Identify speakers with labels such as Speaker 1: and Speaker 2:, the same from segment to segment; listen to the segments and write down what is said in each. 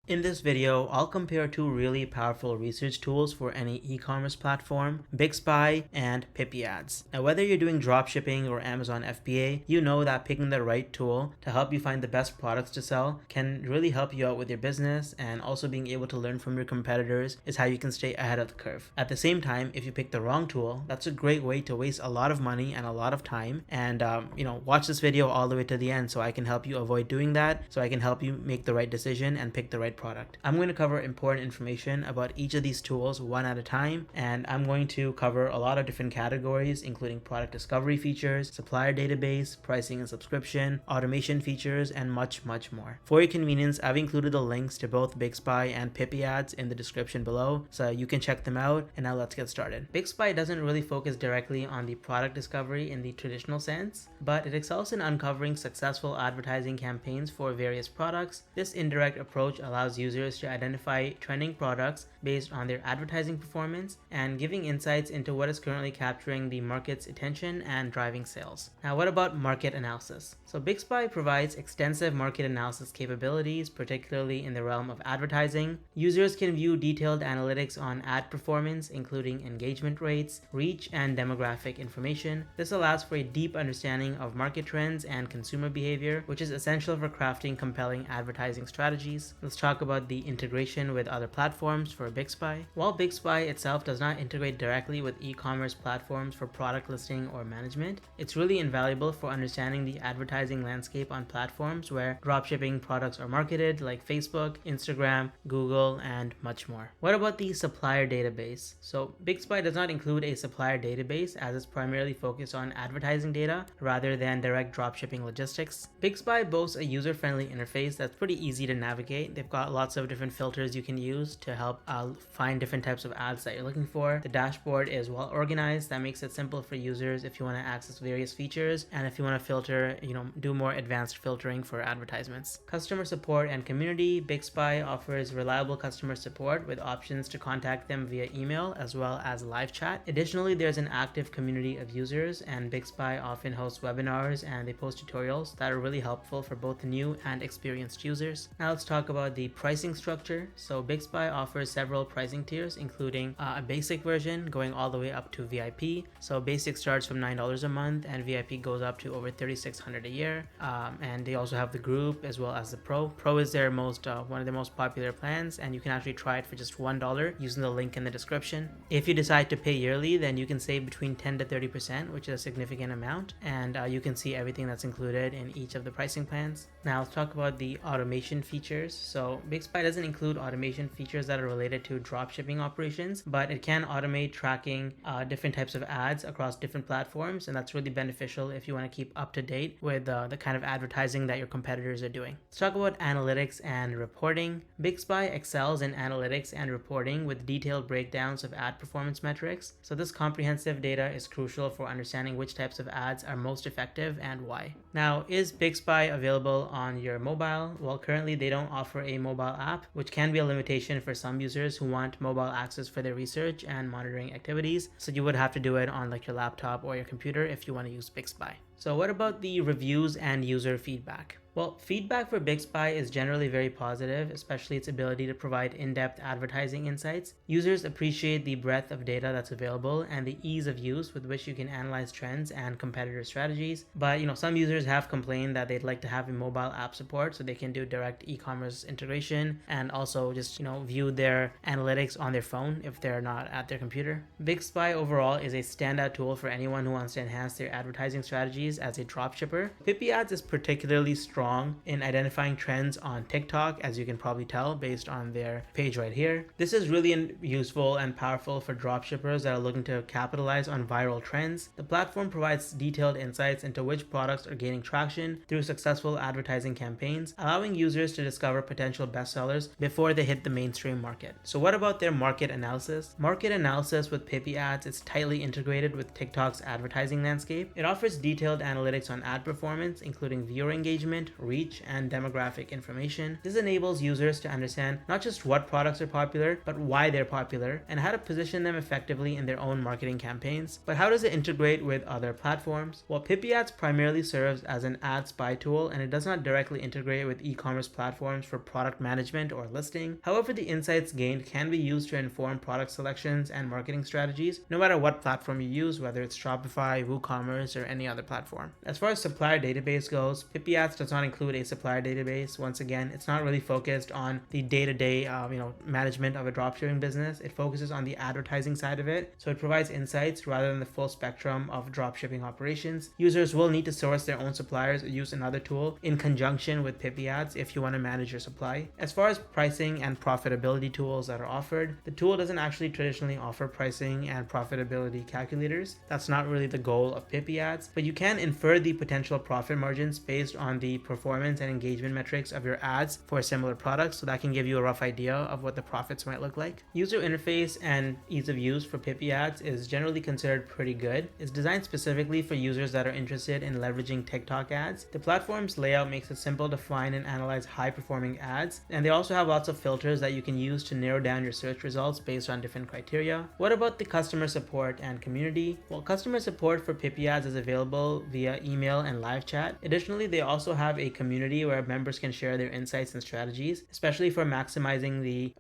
Speaker 1: In this video, I'll compare two really powerful research tools for any e-commerce platform, Bixby and Pippi Ads. Now, whether you're doing dropshipping or Amazon FBA, you know that picking the right tool to help you find the best products to sell can really help you out with your business, and also being able to learn from your competitors is how you can stay ahead of the curve. At the same time, if you pick the wrong tool, that's a great way to waste a lot of money and a lot of time. And watch this video all the way to the end so I can help you avoid doing that, so I can help you make the right decision and pick the right product. I'm going to cover important information about each of these tools one at a time, and I'm going to cover a lot of different categories, including product discovery features, supplier database, pricing and subscription, automation features, and much more. For your convenience, I've included the links to both Bixby and Pippi Ads in the description below, so you can check them out. And now let's get started. Bixby doesn't really focus directly on the product discovery in the traditional sense, but it excels in uncovering successful advertising campaigns for various products. This indirect approach allows users to identify trending products based on their advertising performance and giving insights into what is currently capturing the market's attention and driving sales. Now, what about market analysis? So Bixby provides extensive market analysis capabilities, particularly in the realm of advertising. Users can view detailed analytics on ad performance, including engagement rates, reach, and demographic information. This allows for a deep understanding of market trends and consumer behavior, which is essential for crafting compelling advertising strategies. Let's talk about the integration with other platforms for Bixby. While Bixby itself does not integrate directly with e-commerce platforms for product listing or management, it's really invaluable for understanding the advertising landscape on platforms where dropshipping products are marketed, like Facebook, Instagram, Google, and much more. What about the supplier database? So Bixby does not include a supplier database, as it's primarily focused on advertising data rather than direct dropshipping logistics. Bixby boasts a user-friendly interface that's pretty easy to navigate. They've got lots of different filters you can use to help find different types of ads that you're looking for. The dashboard is well organized. That makes it simple for users if you want to access various features, and if you want to filter, do more advanced filtering for advertisements. Customer support and community. Bixby offers reliable customer support with options to contact them via email as well as live chat. Additionally, there's an active community of users, and Bixby often hosts webinars and they post tutorials that are really helpful for both new and experienced users. Now let's talk about the pricing structure. So Bixby offers several pricing tiers, including a basic version going all the way up to VIP. So basic starts from $9 a month and VIP goes up to over $3,600 a year. And they also have the group as well as the pro. Pro is their one of the most popular plans, and you can actually try it for just $1 using the link in the description. If you decide to pay yearly, then you can save between 10 to 30%, which is a significant amount, and you can see everything that's included in each of the pricing plans. Now let's talk about the automation features. So Bixby doesn't include automation features that are related to dropshipping operations, but it can automate tracking different types of ads across different platforms, and that's really beneficial if you want to keep up to date with the kind of advertising that your competitors are doing. Let's talk about analytics and reporting. Bixby excels in analytics and reporting with detailed breakdowns of ad performance metrics. So this comprehensive data is crucial for understanding which types of ads are most effective and why. Now, is Bixby available on your mobile? Well, currently they don't offer a mobile app, which can be a limitation for some users who want mobile access for their research and monitoring activities. So you would have to do it on like your laptop or your computer if you want to use Bixby. So what about the reviews and user feedback? Well, feedback for Bixby is generally very positive, especially its ability to provide in-depth advertising insights. Users appreciate the breadth of data that's available and the ease of use with which you can analyze trends and competitor strategies. But some users have complained that they'd like to have a mobile app support so they can do direct e-commerce integration and also just view their analytics on their phone if they're not at their computer. Bixby overall is a standout tool for anyone who wants to enhance their advertising strategies as a dropshipper. Pippi Ads is particularly strong in identifying trends on TikTok, as you can probably tell based on their page right here. This is really useful and powerful for dropshippers that are looking to capitalize on viral trends. The platform provides detailed insights into which products are gaining traction through successful advertising campaigns, allowing users to discover potential bestsellers before they hit the mainstream market. So what about their market analysis? Market analysis with Pippi Ads is tightly integrated with TikTok's advertising landscape. It offers detailed detailed analytics on ad performance, including viewer engagement, reach, and demographic information. This enables users to understand not just what products are popular, but why they're popular, and how to position them effectively in their own marketing campaigns. But how does it integrate with other platforms? Well, Pippi Ads primarily serves as an ad spy tool, and it does not directly integrate with e-commerce platforms for product management or listing. However, the insights gained can be used to inform product selections and marketing strategies, no matter what platform you use, whether it's Shopify, WooCommerce, or any other platform. As far as supplier database goes, Pippi Ads does not include a supplier database. Once again, it's not really focused on the day-to-day management of a dropshipping business. It focuses on the advertising side of it, so it provides insights rather than the full spectrum of dropshipping operations. Users will need to source their own suppliers or use another tool in conjunction with Pippi Ads if you want to manage your supply. As far as pricing and profitability tools that are offered, the tool doesn't actually traditionally offer pricing and profitability calculators. That's not really the goal of Pippi Ads, but you can infer the potential profit margins based on the performance and engagement metrics of your ads for similar products, so that can give you a rough idea of what the profits might look like. User interface and ease of use for Pippi Ads is generally considered pretty good. It's designed specifically for users that are interested in leveraging TikTok ads. The platform's layout makes it simple to find and analyze high-performing ads, and they also have lots of filters that you can use to narrow down your search results based on different criteria. What about the customer support and community? Well, customer support for Pippi Ads is available via email and live chat. Additionally, they also have a community where members can share their insights and strategies, especially for maximizing the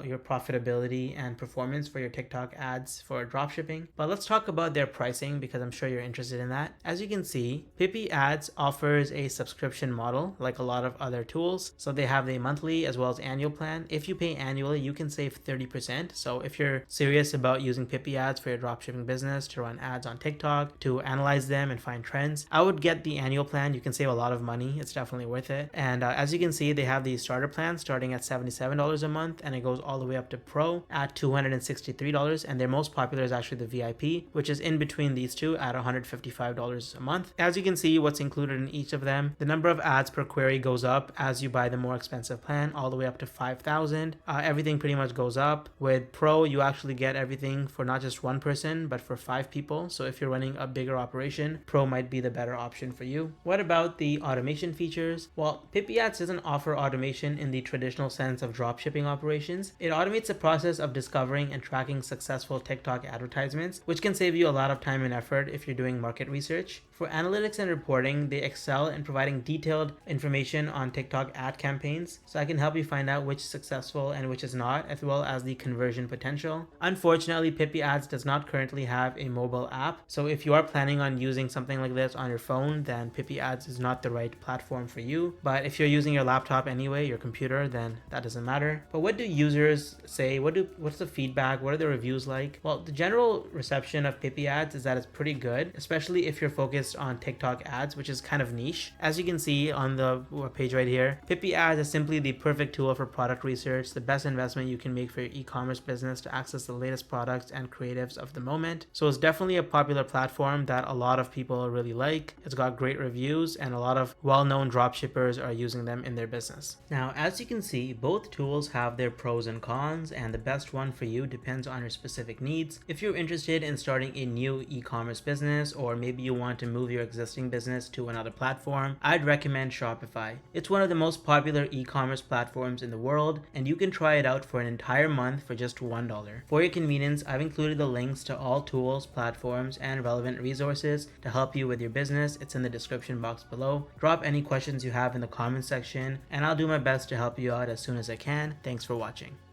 Speaker 1: your profitability and performance for your TikTok ads for dropshipping. But let's talk about their pricing, because I'm sure you're interested in that. As you can see, Pippi Ads offers a subscription model like a lot of other tools. So they have a monthly as well as annual plan. If you pay annually, you can save 30%. So if you're serious about using Pippi Ads for your dropshipping business to run ads on TikTok, to analyze them and find trends, I would get the annual plan. You can save a lot of money. It's definitely worth it. And as you can see, they have the starter plan starting at $77 a month, and it goes all the way up to Pro at $263. And their most popular is actually the VIP, which is in between these two at $155 a month. As you can see, what's included in each of them, the number of ads per query goes up as you buy the more expensive plan, all the way up to 5,000. Everything pretty much goes up. With Pro, you actually get everything for not just one person, but for 5 people. So if you're running a bigger operation, Pro might be the better option for you. What about the automation features? Well, Pippi Ads doesn't offer automation in the traditional sense of dropshipping operations. It automates the process of discovering and tracking successful TikTok advertisements, which can save you a lot of time and effort if you're doing market research. For analytics and reporting, they excel in providing detailed information on TikTok ad campaigns, so I can help you find out which is successful and which is not, as well as the conversion potential. Unfortunately, Pippi Ads does not currently have a mobile app, so if you are planning on using something like this on your phone, then Pippi Ads is not the right platform for you. But if you're using your laptop anyway, your computer, then that doesn't matter. But what do users say? What's the feedback? What are the reviews like? Well, the general reception of Pippi Ads is that it's pretty good, especially if you're focused on TikTok ads, which is kind of niche. As you can see on the page right here, Pippi Ads is simply the perfect tool for product research, the best investment you can make for your e-commerce business to access the latest products and creatives of the moment. So it's definitely a popular platform that a lot of people really like. It's got great reviews, and a lot of well-known dropshippers are using them in their business. Now, as you can see, both tools have their pros and cons, and the best one for you depends on your specific needs. If you're interested in starting a new e-commerce business, or maybe you want to move your existing business to another platform, I'd recommend Shopify. It's one of the most popular e-commerce platforms in the world, and you can try it out for an entire month for just $1. For your convenience, I've included the links to all tools, platforms, and relevant resources to help you with your business. It's in the description box below. Drop any questions you have in the comments section, and I'll do my best to help you out as soon as I can. Thanks for watching.